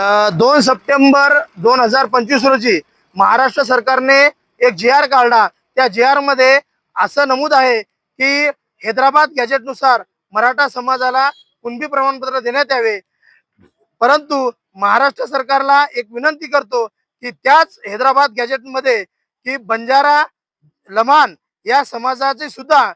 2 September 2025 रोजी महाराष्ट्र सरकारने एक जी आर काढला। त्या जी आर मध्ये असं नमूद आहे की हैदराबाद गॅजेटनुसार मराठा समाजाला कुणबी प्रमाणपत्र देण्यात यावे। परंतु महाराष्ट्र सरकारला एक विनंती करतो की त्याच हैदराबाद गॅजेटमध्ये की बंजारा लमाण या समाजाची सुद्धा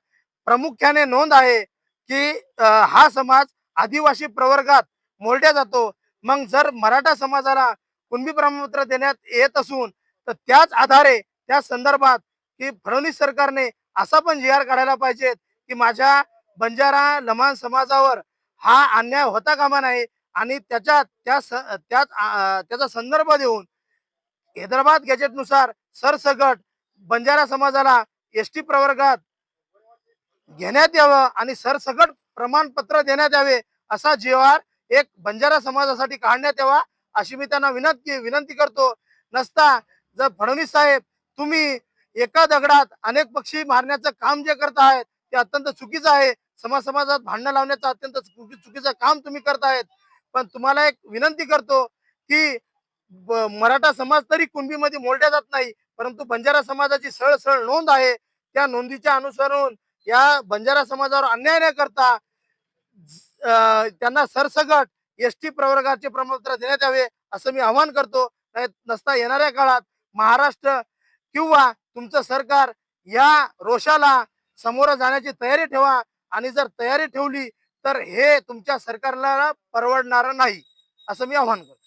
प्रामुख्याने नोंद आहे की हा समाज आदिवासी प्रवर्गात मोडला जातो। मग जर मराठा समाजाला कुणबी प्रमाणपत्र देण्यात येत असून तर त्याच आधारे त्या संदर्भात की फडणवीस सरकारने असा पण जी आर काढायला पाहिजे की माझ्या बंजारा लमाण समाजावर हा अन्याय होता कामा नये आणि त्याचा संदर्भ देऊन हैदराबाद गॅजेटनुसार सरसगट बंजारा समाजाला एसटी प्रवर्गात घेण्यात यावं आणि सरसगट प्रमाणपत्र देण्यात यावे असा जी आर एक बंजारा समाजासाठी काढण्यात यावा अशी मी त्यांना विनंती करतो। नसता जर फडणवीस साहेब तुम्ही एका दगडात अनेक पक्षी मारण्याचं काम जे करत आहेत ते अत्यंत चुकीचं आहे। समाजात भांडणं लावण्याचं अत्यंत चुकीचं काम तुम्ही करतायत। पण तुम्हाला एक विनंती करतो की मराठा समाज तरी कुणबीमध्ये मोडला जात नाही, परंतु बंजारा समाजाची सरळ नोंद आहे। त्या नोंदीच्या अनुसरून या बंजारा समाजावर अन्याय न करता त्यांना सरसगट एसटी प्रवर्गाचे प्रमाणपत्र देण्यात यावे असं मी आवाहन करतो। नसता येणाऱ्या काळात महाराष्ट्र किंवा तुमचं सरकार या रोषाला समोर जाण्याची तयारी ठेवा आणि जर तयारी ठेवली तर हे तुमच्या सरकारला परवडणार नाही असं मी आवाहन करतो।